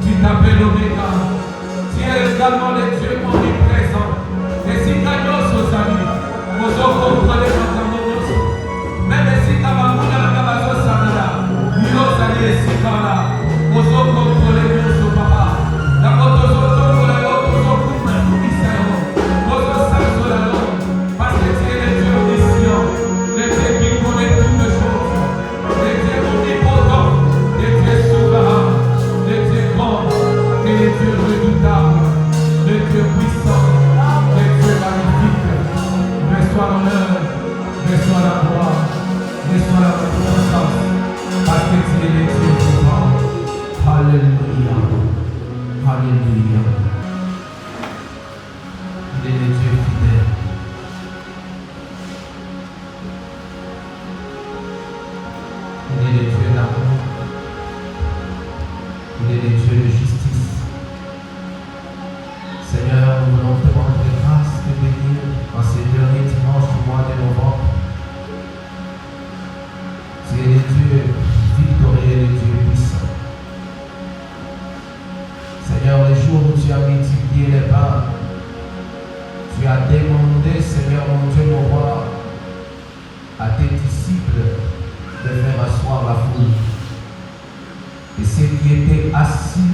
Tu t'appelles Omega. Tu es également le Dieu omniprésent. Et si Kagnos aux amis, aux autres prenez votre amour. Même si Kabamuna Kabazo Sanada, nous allons ici par là, aux autres prenez notre papa. La moto autres pour la autre, aux autres pour la commissaire, aux autres sans la langue, parce que tu es le Dieu omniscient, le Dieu qui connaît toutes les choses, le Dieu omnipotent, le Dieu souverain, le Dieu grand, et le Dieu redoutable, le Dieu puissant, le Dieu magnifique. Reçois l'honneur, reçois la gloire, reçois la reconnaissance, parce que tu es le Dieu vivant. Alléluia. Alléluia. Il est le Dieu fidèle. Il est le Dieu d'amour. Il est le Dieu de justice. Seigneur, nous voulons te rendre grâce de bénir en ces derniers dimanches du mois de novembre. Tu es le Dieu victorieux, le Dieu puissant. Seigneur, les jours où tu as multiplié les pains, tu as demandé, Seigneur, mon Dieu, mon roi, à tes disciples de faire asseoir la foule. Et ceux qui étaient assis,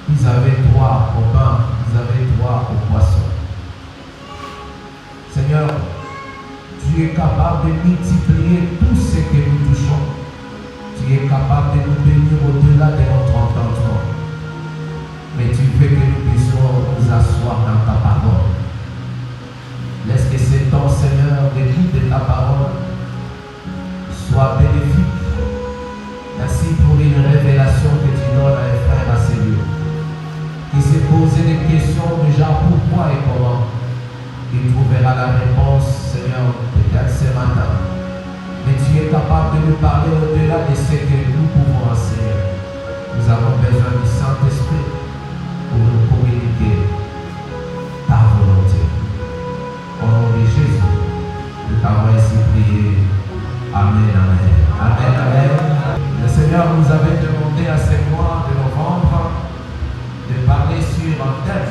ils avaient droit au pain, ils avaient droit au poisson. Seigneur, tu es capable de multiplier tout ce que nous touchons. Tu es capable de nous bénir au-delà de notre entendement. Mais tu veux que nous puissions nous asseoir dans ta parole. Laisse que ce temps, Seigneur, d'écoute de ta parole soit bénéfique. Merci pour une révélation que tu donnes à un frère à ces lieux, qui s'est posé des questions du genre pourquoi et comment. Il trouvera la réponse, Seigneur, peut-être ce matin. Mais tu es capable de nous parler au-delà de ce que nous pouvons enseigner. Nous avons besoin du Saint-Esprit pour nous communiquer ta volonté. Au nom de Jésus, nous t'avons ainsi prié. Amen, amen. Amen, amen. Le Seigneur nous avait demandé à ce mois de novembre de parler sur un thème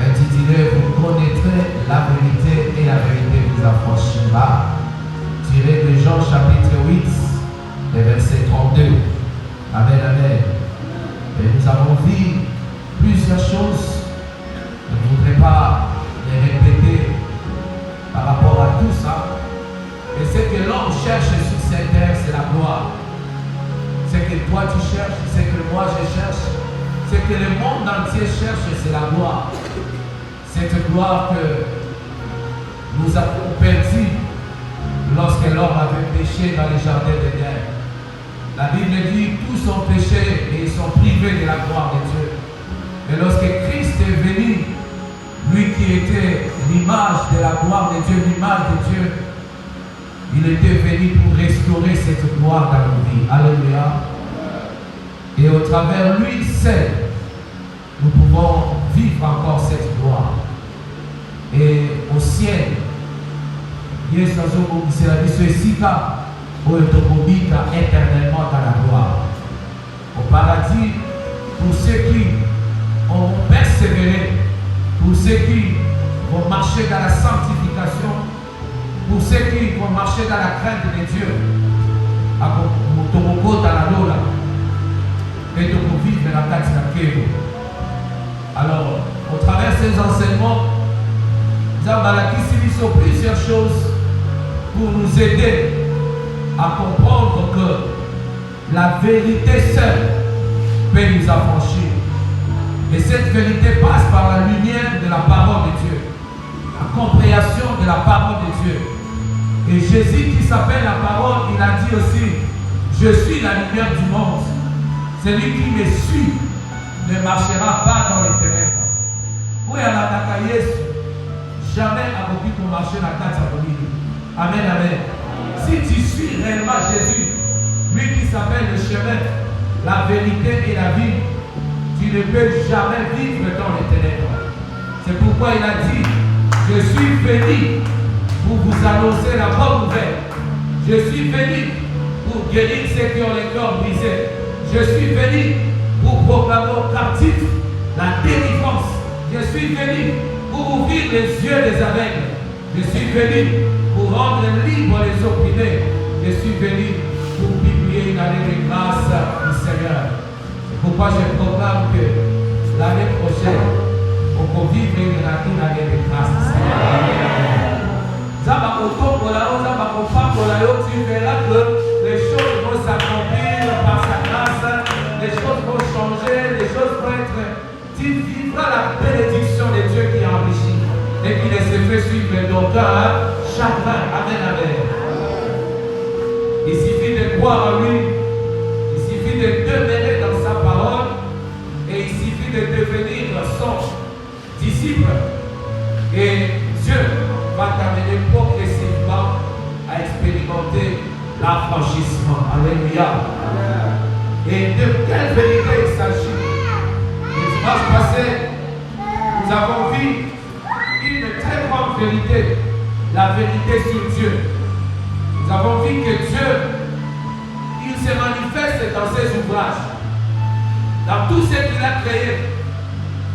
intitulé « Vous connaîtrez la vérité et la vérité vous affranchira », tiré de Jean chapitre 8, le verset 32. Amen, amen. Et nous avons vu plusieurs choses. Je ne voudrais pas les répéter par rapport à tout ça. Et ce que l'homme cherche sur cette terre, c'est la gloire. Ce que toi tu cherches, ce que moi je cherche, ce que le monde entier cherche, c'est la gloire. Cette gloire que nous avons perdue lorsque l'homme avait péché dans le jardin d'Éden. La Bible dit tous ont péché et ils sont privés de la gloire de Dieu. Mais lorsque Christ est venu, lui qui était l'image de la gloire de Dieu, l'image de Dieu, il était venu pour restaurer cette gloire dans nos vies. Alléluia. Et au travers lui seul, nous pouvons vivre encore cette gloire. Et au ciel, Dieu c'est la vie ici, où il éternellement dans la gloire. Au paradis, pour ceux qui ont persévéré, pour ceux qui vont marcher dans la sanctification, pour ceux qui vont marcher dans la crainte de Dieu, à Motomoko dans la Lola, et de vivre dans la Katinakero. Alors, au travers de ces enseignements, nous avons plusieurs choses pour nous aider à comprendre que la vérité seule peut nous affranchir. Et cette vérité passe par la lumière de la parole de Dieu, la compréhension de la parole de Dieu. Et Jésus qui s'appelle la parole, il a dit aussi, je suis la lumière du monde. Celui qui me suit ne marchera pas dans les ténèbres. Oui, à la Yesu, jamais à beaucoup de marcher dans la carte. Amen, amen. Si tu suis réellement Jésus, lui qui s'appelle le chemin, la vérité et la vie, tu ne peux jamais vivre dans les ténèbres. C'est pourquoi il a dit, je suis venu pour vous annoncer la bonne nouvelle. Je suis venu pour guérir ceux qui ont les cœurs brisés. Je suis venu pour proclamer aux captifs la délivrance. Je suis venu pour ouvrir les yeux des aveugles. Je suis venu pour rendre libres les opprimés. Je suis venu pour publier une année de grâce du Seigneur. C'est pourquoi je proclame que l'année prochaine, on peut vivre une année de grâce du Seigneur. Tu verras que les choses vont s'accomplir par sa grâce, les choses vont changer, les choses vont être. Tu vivras la bénédiction de Dieu qui enrichit et qui ne se fait suivre d'aucun chagrin. Amen, amen. Il suffit de croire en lui, il suffit de demeurer dans sa parole et il suffit de devenir son disciple. Et Dieu va t'amener progressivement à expérimenter l'affranchissement. Alléluia. Et de quelle vérité il s'agit? Le dimanche passé, nous avons vu une très grande vérité, la vérité sur Dieu. Nous avons vu que Dieu, il se manifeste dans ses ouvrages. Dans tout ce qu'il a créé,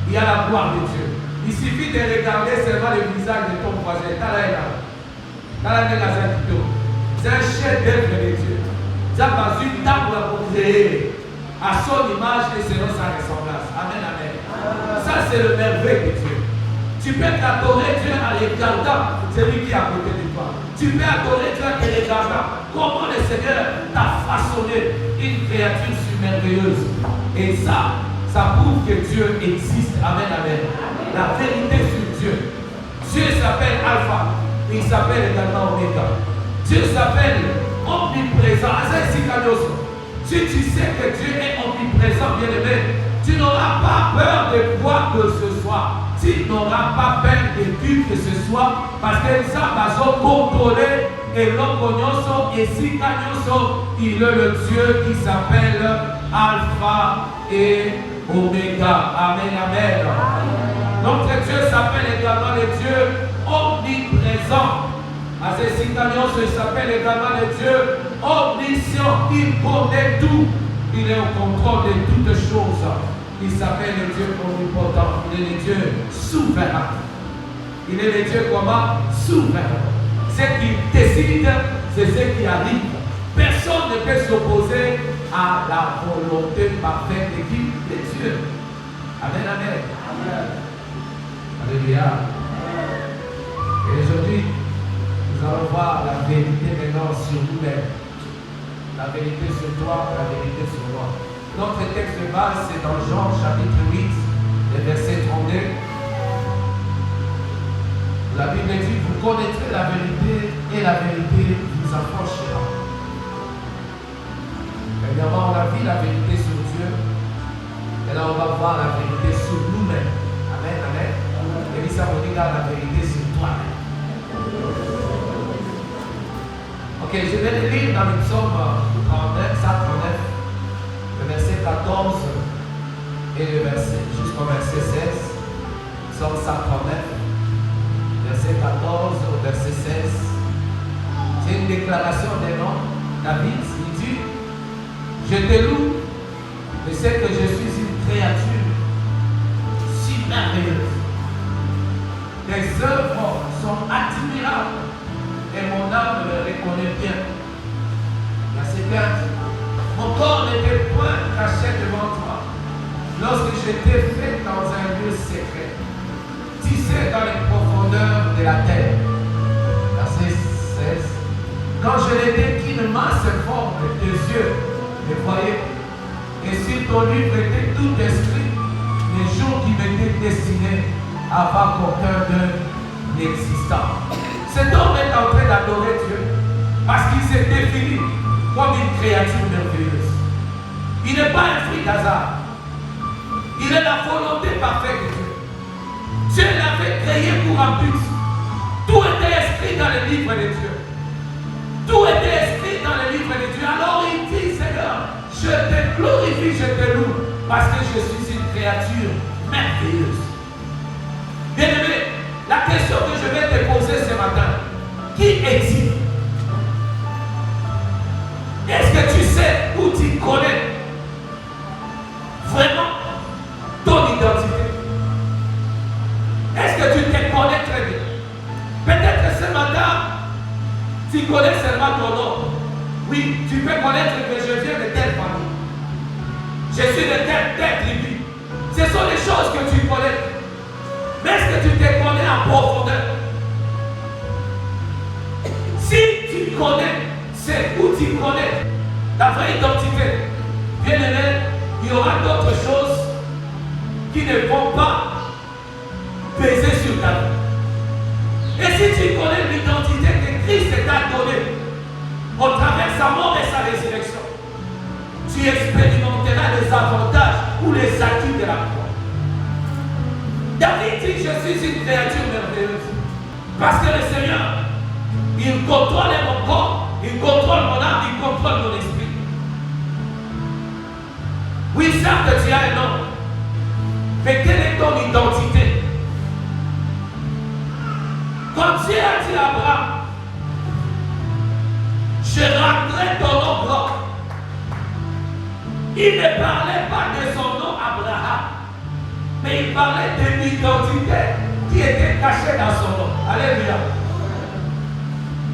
il y a la gloire de Dieu. Il suffit de regarder seulement le visage de ton voisin. C'est un chef-d'œuvre de Dieu. Dieu a une table pour créer à son image et selon sa ressemblance. Amen, amen. Ça, c'est le merveille de Dieu. Tu peux t'adorer Dieu en regardant celui qui est à côté de toi. Tu peux adorer Dieu en regardant comment le Seigneur t'a façonné une créature merveilleuse. Et ça prouve que Dieu existe. Amen, amen. La vérité sur Dieu. Dieu s'appelle Alpha. Il s'appelle également Omega. Dieu s'appelle omniprésent. Si tu sais que Dieu est omniprésent, bien-aimé, tu n'auras pas peur de quoi que ce soit. Tu n'auras pas peur de qui que ce soit. Parce que ça va se contrôler. Et l'Okonyoso et Sikanyoso, il est le Dieu qui s'appelle Alpha et Omega. Amen, amen. Notre Dieu s'appelle également le Dieu omniprésent. Azesikanyoso, il s'appelle également le Dieu omniscient. Il connaît tout. Il est au contrôle de toutes choses. Il s'appelle le Dieu omnipotent. Il est le Dieu souverain. Il est le Dieu comment? Souverain. Ce qui décide, c'est ce qui arrive. Personne ne peut s'opposer à la volonté parfaite de qui? De Dieu. Amen, amen. Amen. Alléluia. Et aujourd'hui, nous allons voir la vérité maintenant sur nous-mêmes. La vérité sur toi, la vérité sur moi. Notre texte de base, c'est dans Jean chapitre 8, le verset 32. La Bible dit, vous connaîtrez la vérité et la vérité vous affranchira. Premièrement, on a vu la vérité sur Dieu. Et là, on va voir la vérité sur nous-mêmes. Amen, amen. Et ça vous dit la vérité sur toi-même. Ok, je vais le lire dans le psaume 139, le verset 14 et le verset jusqu'au verset 16. Psaume 139. Verset 14 au verset 16. C'est une déclaration des noms. David, il dit, je te loue, je sais que je suis une créature si merveilleuse. Tes œuvres sont admirables et mon âme le reconnaît bien. Verset 15. Mon corps n'était point caché devant toi lorsque je t'ai fait dans un lieu secret. Tissé dans les profondeurs de la terre. Verset 16. Quand je n'étais qu'une masse forme de yeux, me voyez, et sur ton livre était tout écrit, les jours qui m'étaient destinés avant qu'aucun d'eux n'existant. Cet homme est en train d'adorer Dieu parce qu'il s'est défini comme une créature merveilleuse. Il n'est pas un fruit d'hasard. Il est la volonté parfaite de Dieu. Dieu l'avait créé pour un but. Tout était inscrit dans le livre de Dieu. Tout était inscrit dans le livre de Dieu. Alors il dit, Seigneur, je te glorifie, je te loue, parce que je suis une créature merveilleuse. Bien-aimé, la question que je vais te poser ce matin, qui existe? Est-ce que tu sais ou tu connais seulement ton nom. Oui, tu peux connaître que je viens de telle famille. Je suis de telle tribu. Ce sont des choses que tu connais. Mais est-ce que tu te connais en profondeur? Si tu connais, c'est où tu connais ta vraie identité. Bien aimé, il y aura d'autres choses qui ne vont pas peser sur ta vie. Et si tu connais l'identité que Christ t'a donnée au travers sa mort et sa résurrection, tu expérimenteras les avantages ou les acquis de la foi. David dit, je suis une créature merveilleuse. Parce que le Seigneur, il contrôle mon corps, il contrôle mon âme, il contrôle mon esprit. Oui, certes, tu as un nom. Mais quelle est ton identité? Quand Dieu a dit à Abraham, je rendrai ton nom grand. Il ne parlait pas de son nom Abraham, mais il parlait de l'identité qui était cachée dans son nom. Alléluia.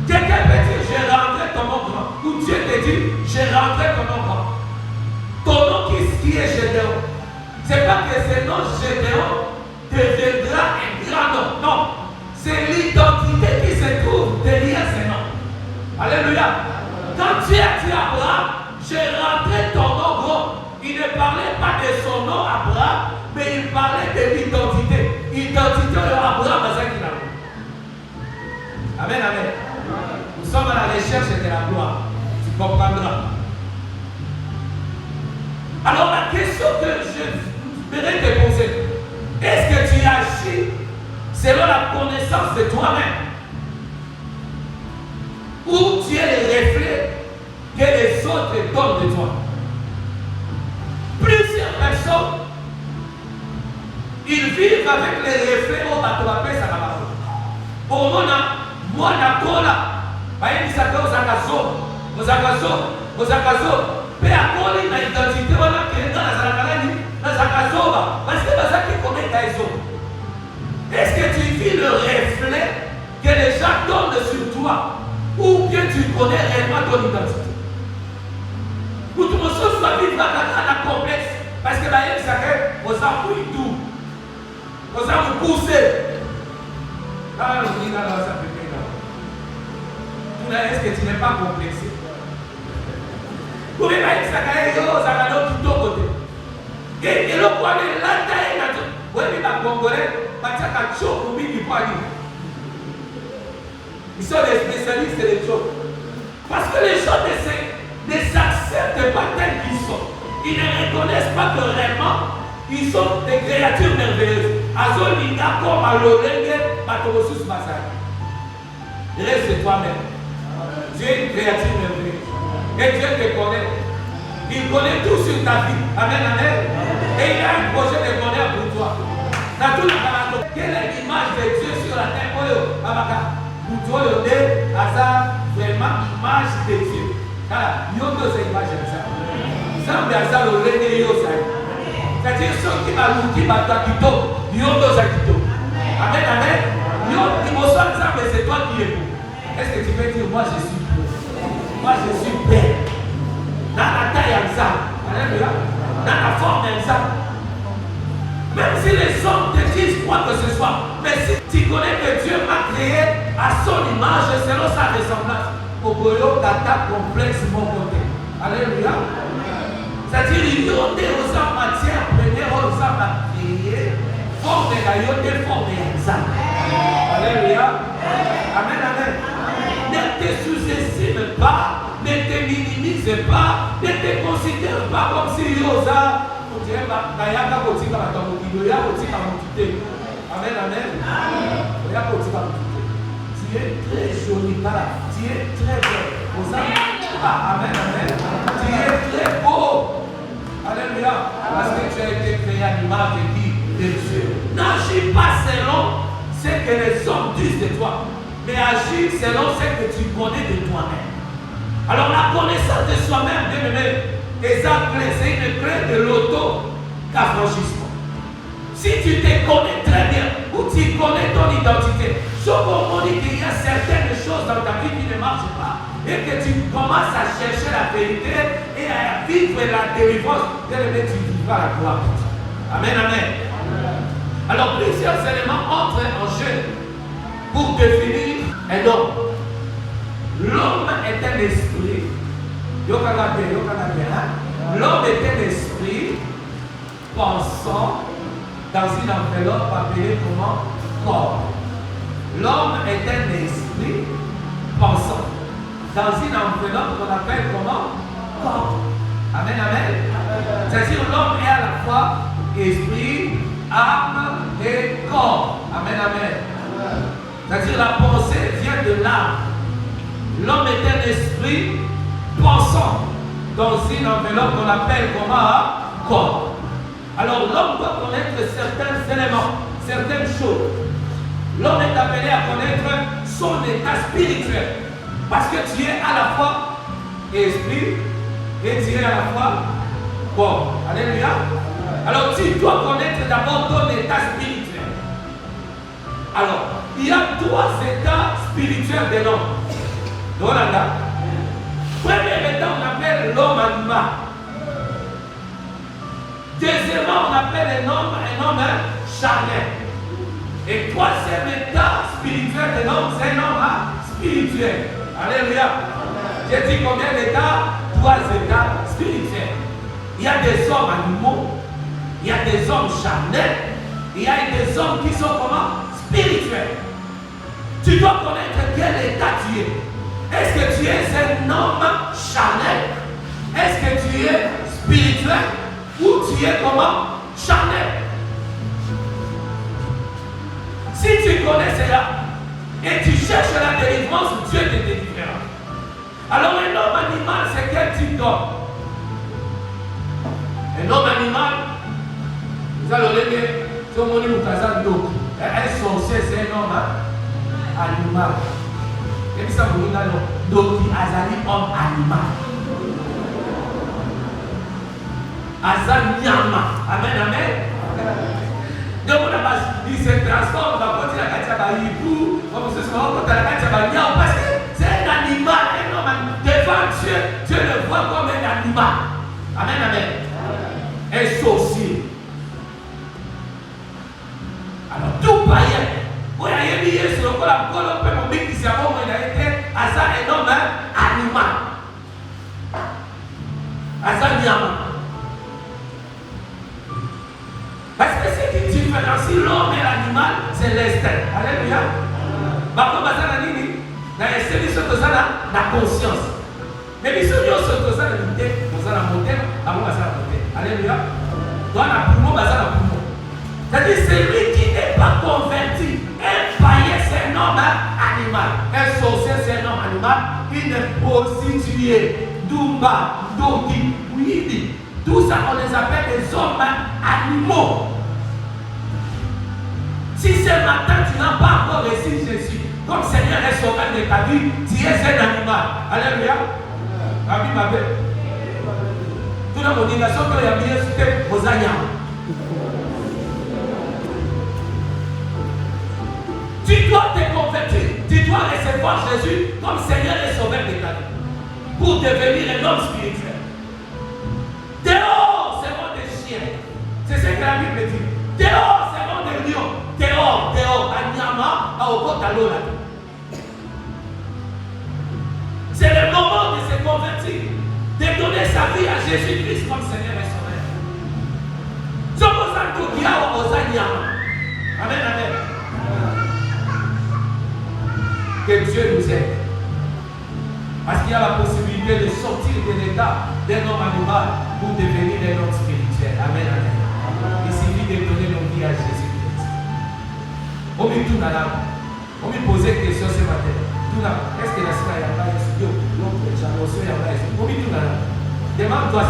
Quelqu'un peut dire, je rendrai ton nom grand. Ou Dieu te dit, je rendrai ton nom grand. Ton nom qui est Gédéon. Ce n'est pas que ce nom Gédéon deviendra un grand nom. Non. C'est l'identité qui se trouve derrière ce nom. Alléluia. Quand Dieu a dit à Abraham, je rendrai ton nom grand, il ne parlait pas de son nom Abraham, mais il parlait de l'identité. Identité de Abraham dans un kilo. Amen, amen. Nous sommes à la recherche de la gloire. Tu comprendras. Alors la question que je voudrais te poser, est-ce que tu agis selon la connaissance de toi-même? Ou tu es le reflet que les autres donnent de toi? Plusieurs personnes, ils vivent avec les reflets au bateau à paix, ça va pas. Au moment où moi, mais à quoi il a identité voilà que dans la Zarakalani, dans la Zakazoba, parce que dans ça qui connaît Gaïzo. Est-ce que tu vis le reflet que les gens donnent sur toi, ou bien tu connais réellement ton identité? Pour tout le monde soit vivre dans la complexe, parce que là, il s'arrête, on s'en fout tout, on s'en fout pousser. Ah, on dit là, ça peut être là. Tout là, est-ce que tu n'es pas complexé? Vous pouvez pas dire ça, ça va dans tout côté. Et le point de la taille, vous voyez, les Congolais, ils sont des spécialistes des choses. Parce que les gens ne s'acceptent pas tels qu'ils sont. Ils ne reconnaissent pas que réellement, ils sont des créatures merveilleuses. Azolinga comme à l'olenge, Batomosus Masai. Reste toi-même. Tu es une créature merveilleuse. Et Dieu te connaît. Il connaît tout sur ta vie. Amen, amen. Et il a un projet de bonheur pour toi. Dans tout le monde. Quelle est l'image de Dieu sur la terre? Pour toi, le nez, hasard, vraiment l'image de Dieu. Car il y a deux images comme ça. Ça me dit ça, le nez, il y a ça. C'est-à-dire, ceux qui m'ont quitté, il y a deux quitté. Amen, amen. Il y a ça, mais c'est toi qui es beau. Est-ce que tu peux dire, moi je suis beau? Moi je suis belle. Dans la taille exacte. Alléluia. Dans la forme exacte. Même si les hommes te disent quoi que ce soit, mais si tu connais que Dieu m'a créé à son image selon sa ressemblance, au boyo data complexe mon côté. Alléluia. C'est-à-dire, il y a des matières premières aux hommes à créer, forme de forme exacte. Alléluia. Amen, amen. Ne te sous-estime pas, ne te minimise pas, ne te considère pas comme si Yosa. Amen, amen. Tu es très joli, tu es très beau. Amen, amen. Tu es très beau. Alléluia. Parce que tu as été créé à l'image de Dieu. N'agis pas selon ce que les hommes disent de toi, mais agis selon ce que tu connais de toi-même. Alors la connaissance de soi-même, bien aimé, c'est une clé de l'auto-affranchissement. Si tu te connais très bien, ou tu connais ton identité, sauf au moment qu'il y a certaines choses dans ta vie qui ne marchent pas, et que tu commences à chercher la vérité et à vivre la délivrance, bien-aimé, tu vivras la gloire. Amen, amen. Alors, plusieurs éléments entrent en jeu pour définir un homme. L'homme est un esprit. L'homme est un esprit pensant dans une enveloppe appelée comment? Corps. L'homme est un esprit pensant dans une enveloppe qu'on appelle comment? Corps. Amen, amen. C'est-à-dire l'homme est à la fois esprit, âme et corps. Amen, amen. C'est-à-dire la pensée vient de l'âme. L'homme est un esprit pensant dans une enveloppe qu'on appelle comment? Corps. Alors l'homme doit connaître certains éléments, certaines choses. L'homme est appelé à connaître son état spirituel. Parce que tu es à la fois esprit et tu es à la fois corps. Alléluia. Alors tu dois connaître d'abord ton état spirituel. Alors, il y a 3 états spirituels de l'homme. Premier état, on appelle l'homme animal. Deuxièmement, on appelle un homme charnel. Et troisième état spirituel de l'homme, c'est un homme spirituel. Alléluia. J'ai dit combien d'états? 3 états spirituels. Il y a des hommes animaux, il y a des hommes charnels, il y a des hommes qui sont comment? Spirituels. Tu dois connaître quel état tu es. Est-ce que tu es un homme charnel? Est-ce que tu es spirituel? Ou tu es comment? Charnel. Si tu connais cela et tu cherches la délivrance, Dieu te délivrera. Alors un homme animal, c'est quel type d'homme? Un homme animal, vous allez lever, tout le monde est au un sorcier, c'est un homme animal. Et puis ça vous dit donc Azali homme animal. Azali Nyama. Amen, amen. Donc on a il se transforme, on va continuer à faire un hibou, on va se faire un parce que c'est un animal, un homme devant Dieu, Dieu le voit comme un animal. Amen, amen. Un sorcier. Alors tout païen, vous avez mis sur le col à mon qui s'est avant, il a été à ça un homme animal. À ça Nyama. Parce que ce qui différencie l'homme et l'animal, c'est l'instinct. Alléluia. Bako bazana nini? Na eseli soto sana na conscience. Mais biso nyo soto sana l'unité, bazana moteur, bako bazana moteur. Alléluia. Toi na poumon, bazana poumon. C'est-à-dire celui qui n'est pas converti, un païen c'est un homme animal, un sorcier c'est un homme animal, une prostituée, Dumba, Dogi, Ouidi. Tout ça, on les appelle des hommes animaux. Si ce matin, tu n'as pas encore reçu Jésus comme Seigneur et Sauveur de ta vie, tu es un animal. Alléluia. Rabbi Mabé. Tout le monde dit, la chose que a bien c'était aux agneaux. Tu dois te convertir. Tu dois recevoir Jésus comme Seigneur et Sauveur de ta vie pour devenir un homme spirituel. Dehors, c'est bon des chiens. C'est ce que la Bible dit. Dehors, c'est bon des lions. Dehors, à Nyama, à Okotalola. C'est le moment de se convertir, de donner sa vie à Jésus-Christ comme Seigneur et Sauveur. Somos Antokiao aux Nyama. Amen, amen. Que Dieu nous aide. Parce qu'il y a la possibilité de sortir de l'état d'un homme animal pour devenir un homme spirituel. Amen, amen. Il suffit de donner nos vies à Jésus-Christ. On me tourne là. On me posait une question ce matin. Est-ce que la semaine a pas étudié? On me tourne là. Demande-toi.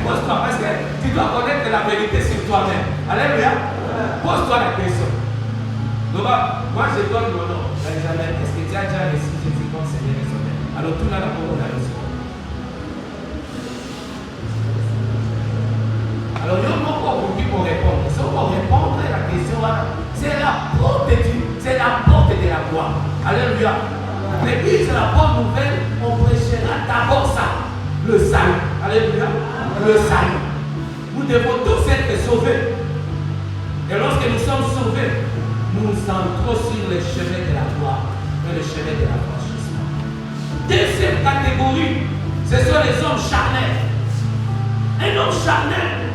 Pose-toi parce que tu dois connaître la vérité sur toi-même. Alléluia. Pose-toi la question. Donc, moi je donne mon nom. Est-ce que tu as déjà reçu Jésus comme Seigneur et Sauveur? Alors tout là, pour on a reçu. Alors, il y a encore pour répondre. Si on va répondre à la question, c'est la porte de Dieu, c'est la porte de la gloire. Alléluia. L'église, c'est la bonne nouvelle, on le salut. Alléluia. Le salut. Nous devons tous être sauvés. Et lorsque nous sommes sauvés, nous entrons sur le chemin de la gloire et le chemin de l'affranchissement. Deuxième catégorie, ce sont les hommes charnels. Un homme charnel,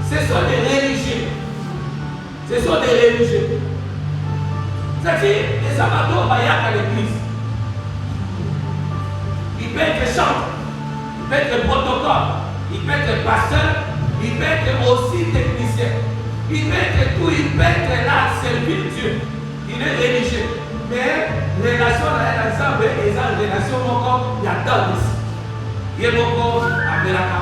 ce sont des religieux. Ce sont des religieux. C'est-à-dire, les amateurs vaillants à l'église. Il peut être chanteur, il peut être protocole, il peut être pasteur, il peut être aussi technicien. Il peut être tout, il peut être là, servir Dieu. Il est religieux. Mais relation là, ensemble, ils ont relation encore, il y a tant ici. Il y a beaucoup à Belaka.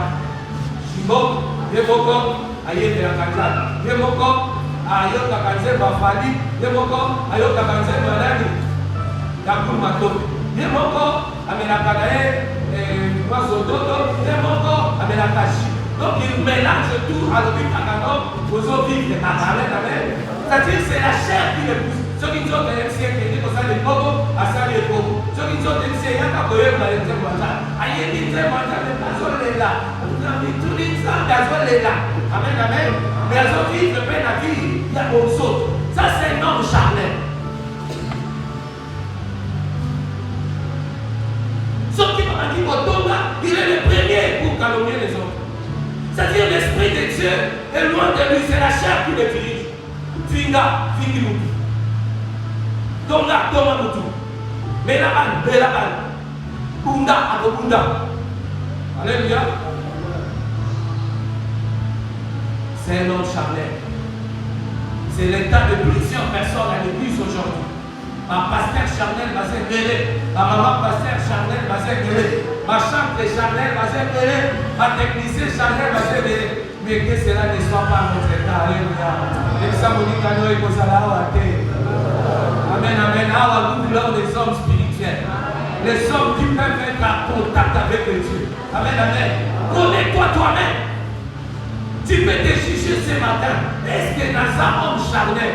Shibok, il y a beaucoup à Yéberaka. Il y a beaucoup à Yokakanze Bafali. Il y a beaucoup à Yokakanze Malani. Yakul Mato. Il y a beaucoup à Melakanae, Mazododo. Il y a beaucoup à Melakashi. Donc il mélange tout à l'hôpital aux eaux vives. C'est-à-dire c'est la chair qui le pousse. Ceux qui sont des siècles qui sont des Bobo, à ça les Bobo. Ceux qui sont des siècles qui sont des Bobo, aïe, ils disent moi, j'avais pas zoné là. Tout le temps, d'azoné là. Amen, amen. Mais elles ont dit, je peine la vie, il y a aux autres. Ça, c'est un homme charnel. Ceux qui m'ont dit, il est le premier pour calomnier les autres. C'est-à-dire l'Esprit de Dieu est loin de lui, c'est la chair qui le dirige. Finga, Fingimutu. Donga, Domamutu. Melaban, Belaban. Bunda, Abobunda. Alléluia. C'est un homme charnel. C'est l'état de plusieurs personnes à l'église aujourd'hui. Ma pasteur charnel va se mêler. Ma maman pasteur charnel va se mêler. Ma chantre charnel va se mêler. Ma technicien charnel va se mêler. Mais que cela ne soit pas notre état. Alléluia. Amen, amen. Nous voulons des hommes spirituels. Les hommes qui peuvent être en contact avec Dieu. Amen, amen. Connais-toi toi-même. Tu peux te juger ce matin. Est-ce que dans un homme charnel,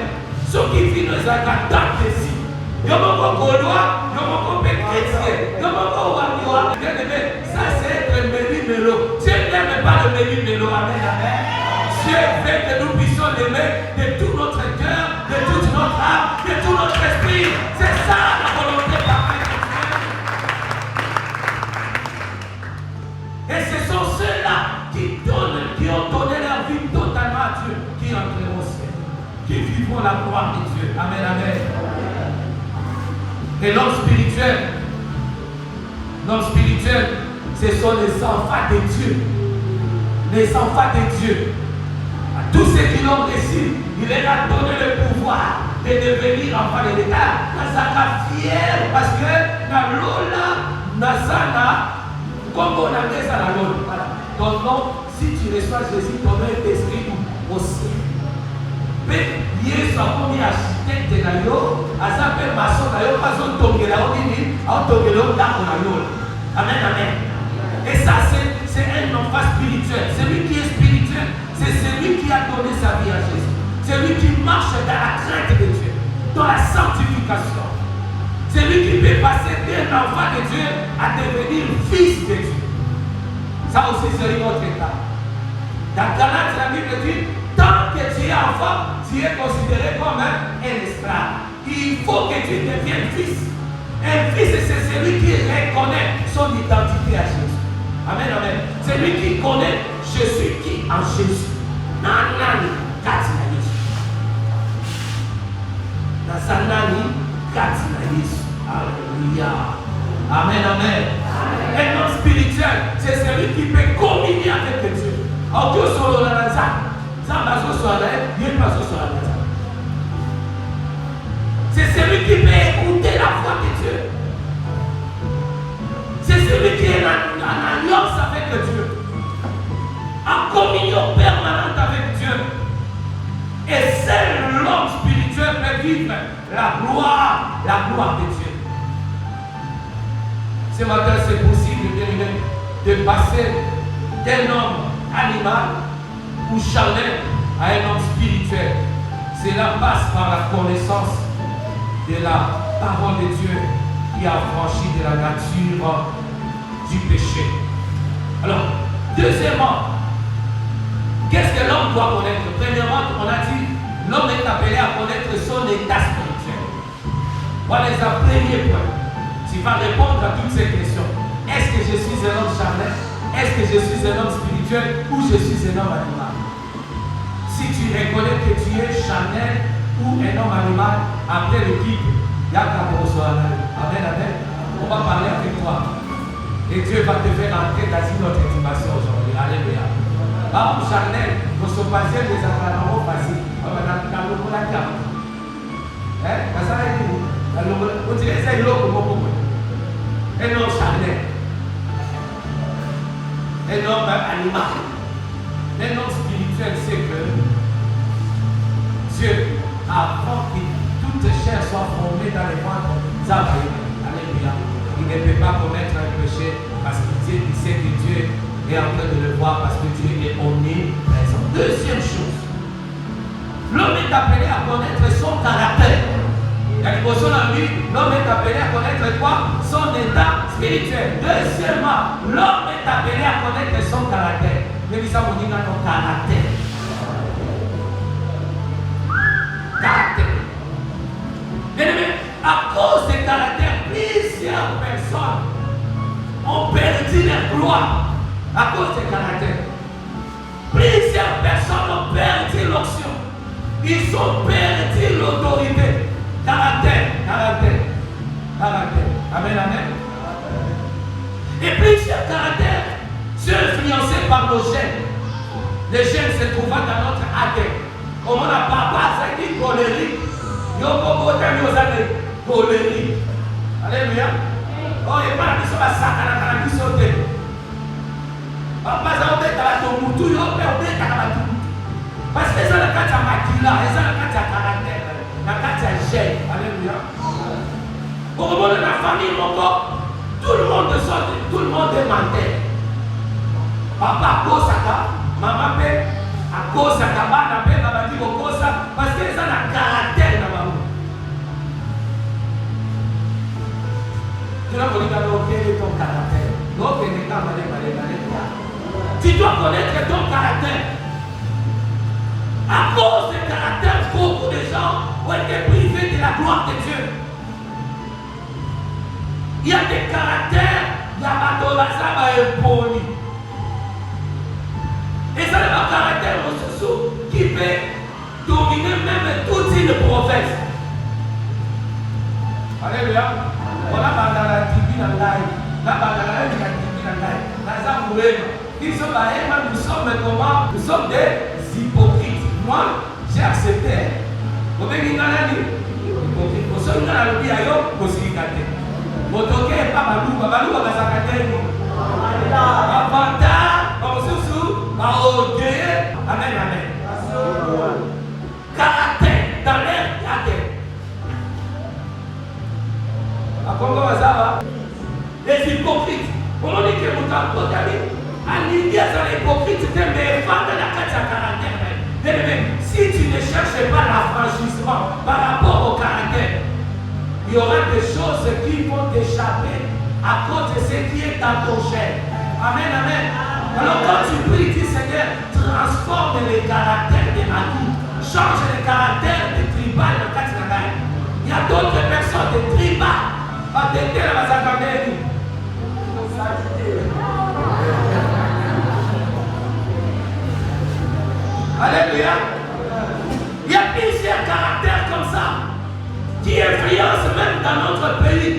ceux qui vivent dans un temps ici, ça c'est être méli-mélo. Dieu n'aime pas le méli-mélo. Amen, amen. Dieu veut que nous puissions l'aimer de tout notre cœur, de toute notre âme, de tout notre esprit. C'est ça la volonté parfaite de Dieu. Et ce sont ceux-là qui ont donné leur vie totalement à Dieu, qui entreront au ciel, qui vivront la gloire de Dieu. Amen, amen. Et l'homme spirituel, ce sont les enfants de Dieu. Les enfants de Dieu. À tous ceux qui l'ont reçu, il leur a donné le pouvoir de devenir enfants de l'État. Nous sommes fiers parce que dans l'eau, comme on a dit ça dans l'eau, ton nom, si tu reçois Jésus, ton nom est inscrit au ciel. Mais Yesu akomi architecte na yo, aza pe maçon na yo, pas on tongela o nini, on tongela o ndako na yo. Amen, amen. Et ça c'est un enfant spirituel. Celui qui est spirituel, c'est celui qui a donné sa vie à Jésus. Celui qui marche dans la crainte de Dieu, dans la sanctification. Celui qui peut passer d'un enfant de Dieu à devenir fils de Dieu. Ça aussi c'est notre état. Dans Galates, la Bible dit, tant que tu es enfant, tu es considéré comme un esclave. Il faut que tu deviennes fils. Un fils, c'est celui qui reconnaît son identité à Jésus. Amen, amen. Celui qui connaît, je suis qui en Jésus. Nanani, Katina Yesu. Nasanani, Katina Yesu. Alléluia. Amen, amen. Un homme spirituel, c'est celui qui peut communier avec Dieu. En Dieu sur le Nazar. C'est celui qui peut écouter la voix de Dieu. C'est celui qui est en alliance avec Dieu, en communion permanente avec Dieu. Et seul l'homme spirituel peut vivre la gloire de Dieu. Ce matin, c'est possible, bien aimé, de passer d'un homme animal ou charnel à un homme spirituel. Cela passe par la connaissance de la parole de Dieu qui a franchi de la nature du péché. Alors, deuxièmement, qu'est-ce que l'homme doit connaître? Premièrement, on a dit, l'homme est appelé à connaître son état spirituel. Voilà les premiers points. Tu vas répondre à toutes ces questions. Est-ce que je suis un homme charnel? Est-ce que je suis un homme spirituel ou je suis un homme animal? Si tu reconnais que tu es charnel ou un homme animal, après le guide, amen, amen. On va parler avec toi. Et Dieu va te faire entrer dans une autre intimation aujourd'hui. Alléluia. Par exemple, charnel, nous sommes passés des entraînements faciles. On dirait que c'est un homme charnel, un homme animal. Un homme spirituel, c'est que Dieu, avant que toute chair soit formée dans les ventres, ça va y aller. Alléluia. Il ne peut pas commettre un péché parce qu'il sait que Dieu est en train de le voir parce que Dieu est omniprésent. Deuxième chose, l'homme est appelé à connaître son caractère. Il y a une portion en lui, l'homme est appelé à connaître quoi? Son état spirituel. Deuxièmement, l'homme est appelé à connaître son caractère. Mais ça vous dit dans ton caractère. Caractère. Bien aimé, à cause du caractère, plusieurs personnes ont perdu leur gloire à cause du caractère. Plusieurs personnes ont perdu l'onction. Ils ont perdu l'autorité. Caractère, caractère, caractère. Amen, amen. Et plusieurs caractères sont influencés par nos gènes. Les gènes se trouvent dans notre ADN. Comme on n'a pas ça qui est colérique. Il y a beaucoup de colérique. Alléluia. Oh, il n'y a pas de ça, ça, ça, ça, ça. Papa, ça va être à ton moutou, il va être à la moutou. Parce que ça, quand tu as maquillage, ça, quand tu as caractère, quand tu as gène. Alléluia. Au moment de la famille, tout le monde sort, tout le monde est menteur. Papa, à cause de ça, maman, à cause de ça, maman, maman dit au cause ça, parce que ça a un caractère dans maman. Tu dois connaître ton caractère. Tu dois connaître ton caractère. À cause du caractère, beaucoup de gens ont été privés de la gloire de Dieu. Il y a des caractères, il y a des impoli. Et ça, c'est un caractère qui peut dominer même toute une province. Alléluia. On a la tribu dans l'ail. Nous sommes comment? Nous sommes des hypocrites. Moi, j'ai accepté. Vous avez dit hypocrite. Vous avez dit hypocrite. Motoke pas balou va s'accader. Avantage, amen, amen. Caractère dans l'air, à Congo Mazava, les hypocrites. On dit que vous avez à l'idée de l'hypocrite, c'est un fan de la caractère. Si tu ne cherches pas l'affranchissement par rapport au caractère, il y aura des choses qui vont t'échapper à cause de ce qui est dans ton gène. Amen, amen. Alors quand tu pries, dis Seigneur, transforme les caractères de ma vie. Change les caractères de tribal de Katinagaï. Il y a d'autres personnes de tribal. Pas de tel à Mazakandé. Alléluia. Il y a plusieurs caractères comme ça qui influencent même dans notre pays.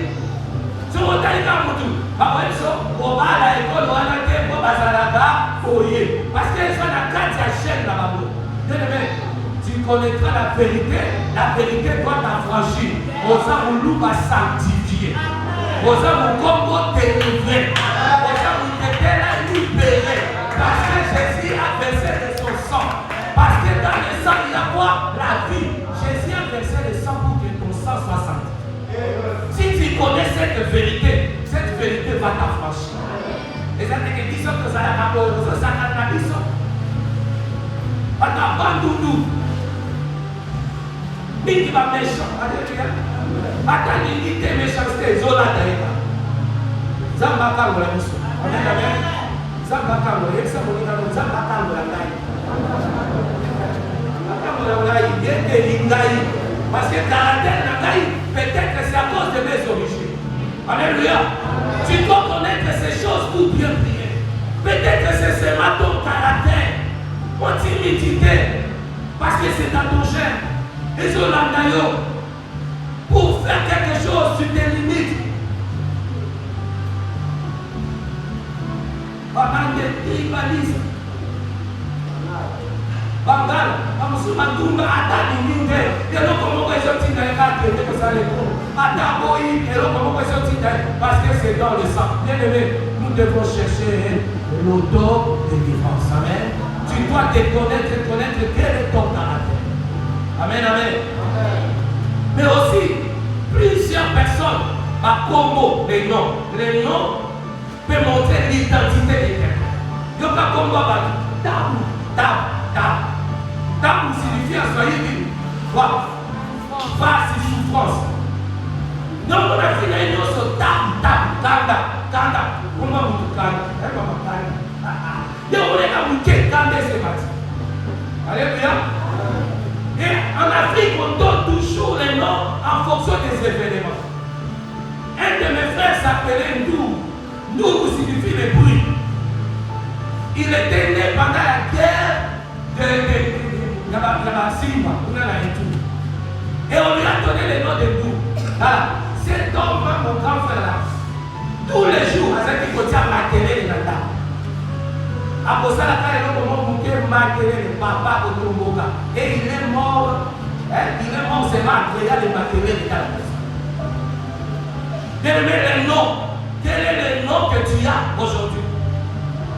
Si on a été à Moutou, on va à l'école, on va à l'école, on va à l'école, parce que ça n'a qu'à t'acheter là-bas. Tu connaîtras la vérité doit t'affranchir. Osamoulou va sanctifier. Osamoulou Congo délivrer. Osamoulou t'était là libéré. Parce que Jésus a versé de son sang. Parce que dans le sang, il y a quoi? La vie. Jésus a versé le sang pour que ton sang soit sanctifié. Si tu connais cette vérité va t'affranchir. Et ça te dit que ça a rapport aux autres, ça n'a pas dit ça. Doudou. Il va méchant. Alléluia. Attends, il dit méchanceté. Zola d'ailleurs. Zambaka ou la mission. Parce que caractère peut-être que c'est à cause de mes origines. Alléluia. Tu dois connaître ces choses pour bien prier. Peut-être que c'est seulement ton caractère, ton timidité, parce que c'est dans ton chair. Et sur l'andayo, pour faire quelque chose, tu te limites. Parlant de tribalisme. Bangal, Amusumandumba, Atani Ninde, et l'on comment ils ont tiré que ça les prend. Ataboï, et l'on comment ils ont tiré, parce que c'est dans le sang. Bien aimé, nous devons chercher l'auto-délivrance. Amen. Tu dois te connaître quel est ton caractère. Amen, amen. Mais aussi, plusieurs personnes, à Congo, les noms peuvent montrer l'identité de quelqu'un. Donc, à Congo, Tabou signifie en Swahili face et souffrance. Donc on a fait une chose kanda. Comment vous kanda? Donc on est à bouquet kanda c'est parti. Alléluia. Et en Afrique on donne toujours les noms en fonction des événements. Un de mes frères s'appelait Ndou. Ndou signifie le bruit. Il était né pendant la guerre de Simba, et on lui a donné le nom de Ndou. Cet homme, mon grand frère là, tous les jours, avec qui contient Makelele Nanda. Après ça, il a commencé à Makelele, papa au Tomboka. Et il est mort, c'est Makelele de Makelele Nanda. Les noms, quel est le nom que tu as aujourd'hui?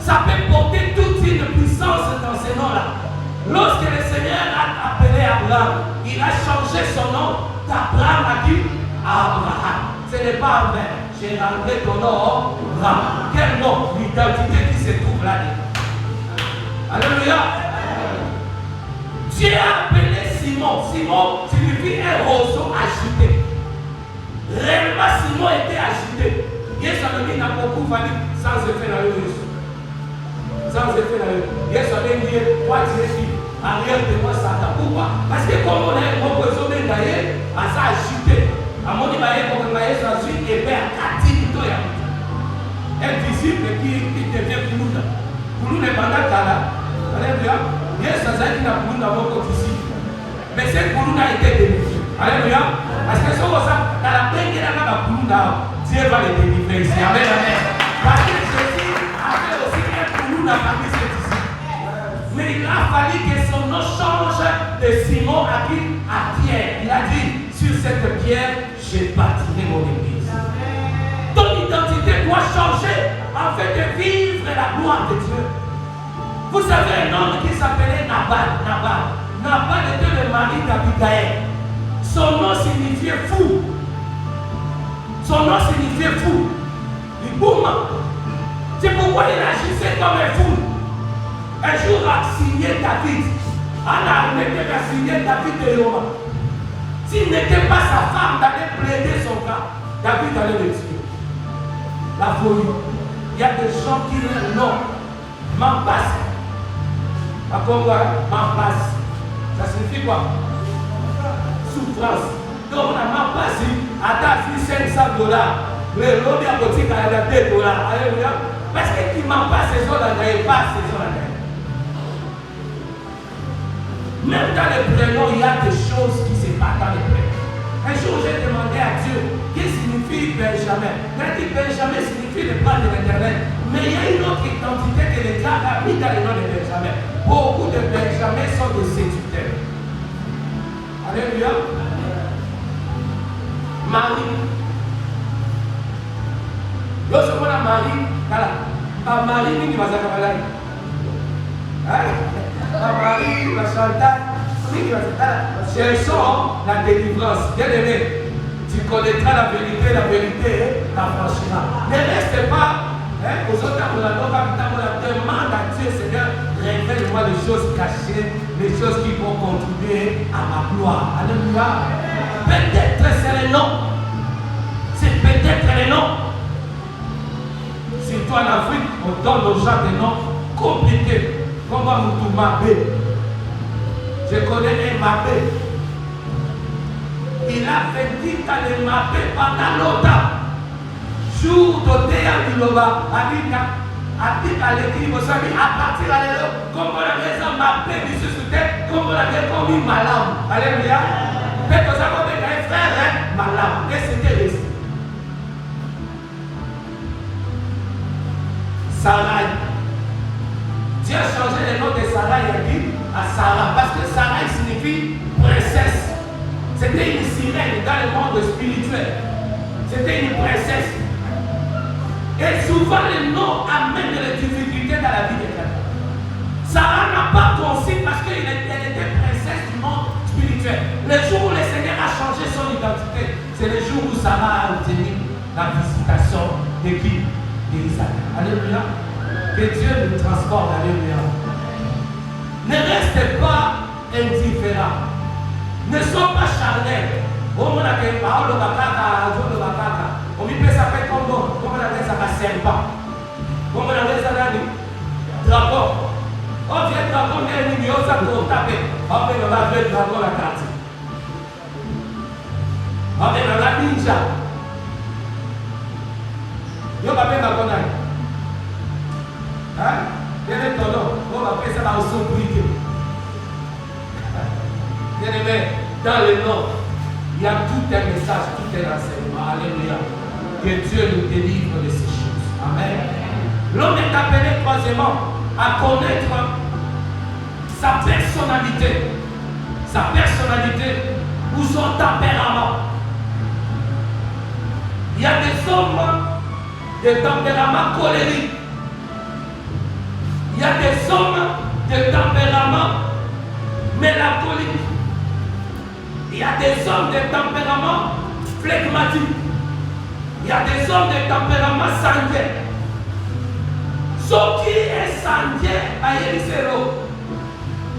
Ça peut porter toute une puissance dans ces noms-là. Lorsque le Seigneur a appelé Abraham, il a changé son nom d'Abraham à qui? Abraham. Ce n'est pas un verbe. J'ai rentré ton nom, Abraham. Quel nom? L'identité qui se trouve là-dedans. Alléluia. Dieu a appelé Simon. Simon signifie un roseau agité. Réellement, Simon était agité. Jésus n'a beaucoup fallu sans effet dans le Jésus. Sans effet dans le Jésus avait dit, toi Dieu dit, arrière de moi Satan. Pourquoi? Parce que comme on est mon besoin d'ailleurs, à ça agité. À mon niveau, on a Jésus et Père à 10 minutes. Un disciple qui devient Koulouna. Koulouna est pendant Kala. Alléluia. Jésus a dit à Koulouna dans votre disciple. Mais cette Koulouna a été délivrée. Alléluia. Parce que dans la paix qu'il a dans la Koulouna, Dieu va les délivrer ici. Amen, amen. Parce que Jésus avait aussi un Koulouna parmi ses disciples. Mais il a fallu que son nom change de Simon à qui? À Pierre. Il a dit, sur cette pierre, je bâtirai mon église. Ton identité doit changer afin de vivre la gloire de Dieu. Vous savez un homme qui s'appelait Nabal. Nabal était le mari d'Abigaël. Son nom signifiait fou. Son nom signifiait fou. Il boum. C'est pourquoi il agissait comme un fou. Un jour, il a signé David. Allah n'était pas signé David de Yoma. S'il n'était pas sa femme d'aller plaider son cas, David allait le tuer. La folie. Il y a des gens qui disent non, m'en passe. À Congo, m'en passe. Ça signifie quoi? Souffrance. Donc, on a m'en passe. Attends, $500. Le lobby à côté, il y a $2. Alléluia. Parce que qui m'en passe, ces gens-là, n'avaient pas ces gens-là. Même dans les prénoms, il y a des choses qui se passent dans les prénoms. Un jour, j'ai demandé à Dieu, qu'est-ce que signifie Benjamin? Il a dit Benjamin signifie le bras de l'Éternel. Mais il y a une autre identité que l'État a mis dans le nom de Benjamin. Beaucoup de Benjamin sont des séducteurs. Alléluia. Marie. Lorsqu'on a Marie, voilà. Pas Marie, ni qui va s'accaparer. Marie, la Chantal, cherchons la délivrance. Bien aimé, tu connaîtras la vérité t'affranchira. Ne reste pas, aux autres, demande à Dieu, Seigneur, révèle-moi les choses cachées, les choses qui vont contribuer à ma gloire. Alléluia. Peut-être c'est le nom. C'est peut-être le nom. Surtout en Afrique, on donne aux gens des noms compliqués. Comme Moutou Mabé. Je connais un Mabé. Il a vécu dans les Mabé pendant longtemps. Jour d'Odéa Biloba, habite à l'église, vous savez, à partir de là, comme on a raison, Mabé, du sous-tête, comme on a commis malade. Alléluia. Mais vous avez un frère, malade. Et c'était resté. Sarai. Dieu a changé le nom de Sarai à Sarah parce que Sarai signifie princesse. C'était une sirène dans le monde spirituel. C'était une princesse. Et souvent les noms amènent des difficultés dans la vie de quelqu'un. Sarah n'a pas conçu parce qu'elle était princesse du monde spirituel. Le jour où le Seigneur a changé son identité, c'est le jour où Sarah a obtenu la visitation de qui? D'Isaac. Alléluia. Que Dieu nous transforme. Alléluia. Ne restez pas indifférents. Ne sois pas charnels. On m'a dit, Paolo Bakaka, Joe Bakaka. On lui peut s'appeler comme on a dit, ça va serpent. On a dit, ça va dire dragon. On vient dragon, on est numéro, ça pour taper. On va le dragon la carte. On va la ninja. Yo va faire ma connaille. Hein? Bien étonnant, on va faire ça dans le sobriquet. Bien aimé, dans le nom, il y a tout un message, tout un enseignement. Alléluia. Que Dieu nous délivre de ces choses. Amen. L'homme est appelé troisièmement à connaître sa personnalité. Sa personnalité ou son tempérament. Il y a des hommes de tempérament colérique. Il y a des hommes de tempérament mélancolique. Il y a des hommes de tempérament flegmatique. Il y a des hommes de tempérament sanguin. Ce qui est sanguin à Elisero.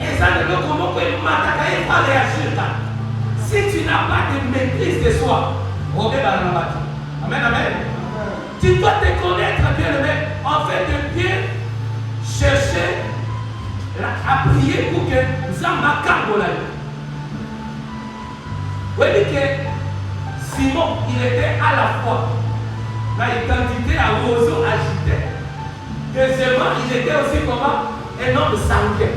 Et ça ne veut comment pas réagir. Si tu n'as pas de maîtrise de soi, amen, amen. Tu dois te connaître, bien aimé, en fait de bien chercher à prier pour que Zamba Kangolay. Vous voyez que Simon, il était à la fois l'identité à roseau agité. Deuxièmement, il était aussi comment un homme sanguin.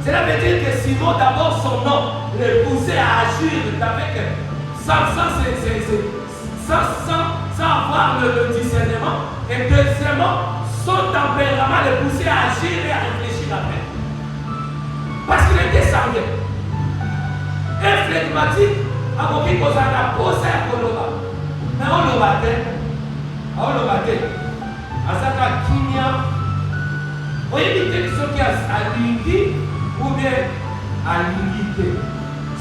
Cela veut dire que Simon, d'abord, son nom le poussait à agir avec, sans avoir le discernement. Et deuxièmement, son tempérament le poussait à agir et à réfléchir après. Parce qu'il était sanguin. Un flegmatique, à mon qui cause un posé à Koloba. Mais on le battait. On le battait. À Saka Kinia. Vous évitez ceux qui ont à l'ingui ou bien à l'ingité.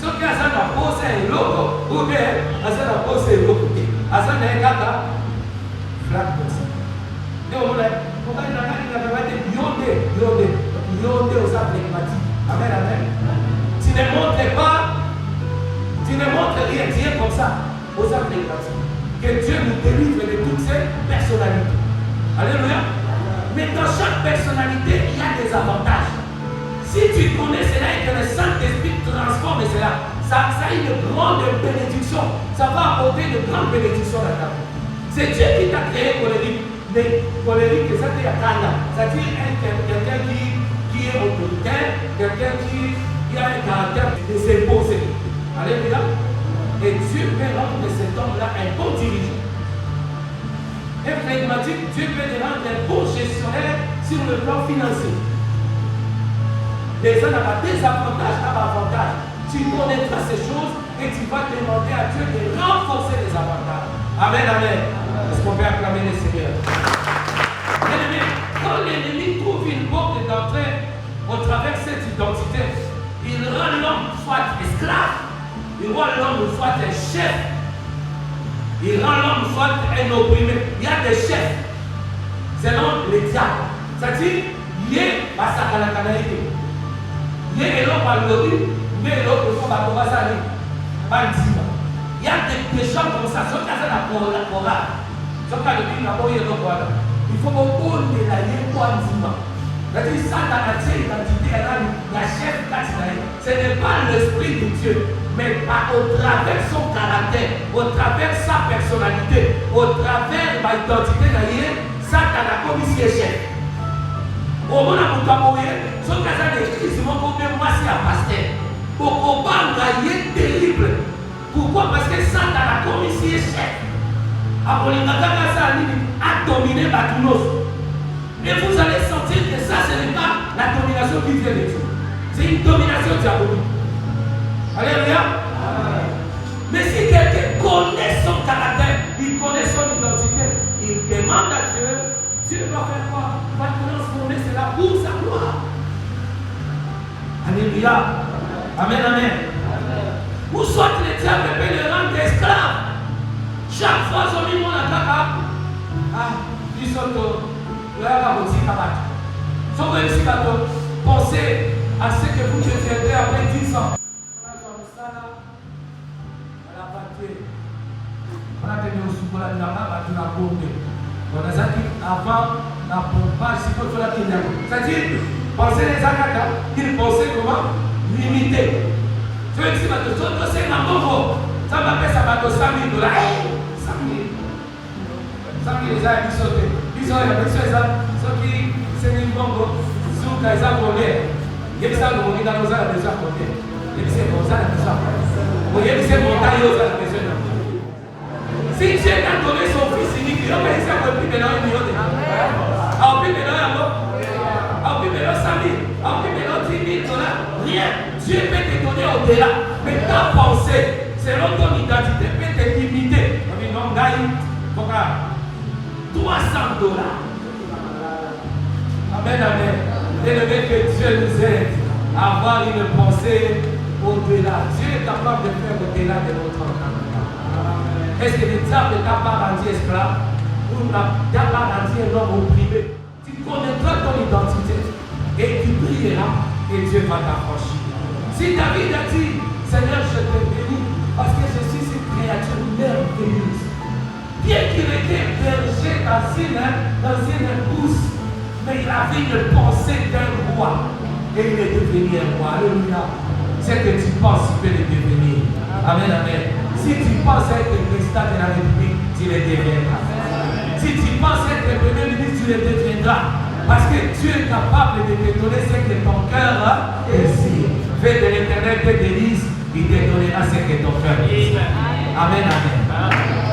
Ceux qui ont à poser un logo ou bien à poser un logo. À ça, il y a un flac comme ça. Et on va yonde aux flegmatiques. Amen, amen. Tu ne montres pas. Tu ne montres rien, tu es comme ça, aux âmes flegmatiques. Que Dieu nous délivre de toutes ces personnalités. Alléluia. Mais dans chaque personnalité, il y a des avantages. Si tu connais cela et que le Saint-Esprit transforme cela, ça a une grande bénédiction. Ça va apporter une grande bénédiction à ta vie. C'est Dieu qui t'a créé colérique. Mais colérique, ça veut dire quelqu'un qui est autoritaire, quelqu'un qui a un caractère de s'imposer. Alléluia. Et Dieu peut rendre de cet homme-là un bon dirigeant. Un flegmatique, Dieu peut te rendre un bon gestionnaire sur le plan financier. Les uns ont des avantages à l'avantage. Tu connaîtras ces choses et tu vas demander à Dieu de renforcer les avantages. Amen, amen. Est-ce qu'on peut acclamer le Seigneur? Bien-aimé, quand l'ennemi trouve une porte d'entrée au travers de cette identité, il rend l'homme soit esclave. Il rend l'homme soit un chef. Il rend l'homme soit un opprimé. Il y a des chefs. Selon les diables. C'est-à-dire, il est à sa canacanaïté. Il est l'homme par le mais l'autre fois, il y a des gens comme ça, ceux qui ont la chorale. Il faut qu'on ait la identité. C'est-à-dire, Satan a dit identité, la chef, ce n'est pas l'esprit de Dieu, mais au travers de son caractère, au travers de sa personnalité, au travers de l'identité, Satan a commis ses chefs. Au moment où tu as mouillé, son cas d'écrit, c'est mon problème, moi c'est un pasteur. Pour combattre, il est terrible. Pourquoi? Parce que Satan a commis ses chefs. Après, il a dominé Batounos. Et vous allez sentir que ça, ce n'est pas la domination qui vient de Dieu. C'est une domination diabolique. Alléluia. Mais si quelqu'un connaît son caractère, il connaît son identité, il demande à Dieu, Dieu va faire quoi? Va transformer cela pour sa gloire. Alléluia. Amen, amen. Ou soit le diable peut le rendre esclave. Chaque fois, son niveau n'a pas. Ils sont pensez à ce que vous deviendrez après 10 ans. C'est-à-dire, pensez les Akaka, ils pensaient comment? Limiter. Tu veux dire, c'est un nouveau. Ça va faire ça va $100 000. 100 000. 100 000 les a sauté. Ils ont la mission, ceux qui c'est une bombe, sous Kaisa Bolé. Il y a ça, on est dans nos ans, déjà côté. Il y a ces bons ans, déjà. Vous voyez, ces montagnes, aux ans, déjà. Si Dieu t'a donné son fils unique, il a fait ça pour plus maintenant 1 million de dollars. Alors, plus maintenant, alors, plus maintenant 100 000. Alors, plus maintenant 10 000 $. Rien. Dieu peut te donner au-delà. Mais ta pensée, selon ton identité, peut te limiter. Non, Gaï, pourquoi? $300. Amen, amen. Élevé que Dieu nous aide à avoir une pensée au-delà. Dieu est capable de faire au-delà de notre entendement. Est-ce que le diable t'a pas rendu esclave ou t'a pas rendu un homme opprimé? Tu connaîtras ton identité et tu prieras et Dieu va t'affranchir. Si David a dit, Seigneur, je te bénis parce que je suis une créature merveilleuse. Bien qu'il était berger dans une pousse, mais il avait une pensée d'un roi. Et il est devenu un roi. Alléluia. C'est que tu penses, tu peux le devenir. Amen, amen. Si tu penses être le président de la République, tu le deviendras. Si tu penses être le premier ministre, tu le deviendras. Parce que Dieu est capable de te donner ce que ton cœur désire. Fais de l'Éternel te délise, il te donnera ce que ton cœur désire. Amen, amen.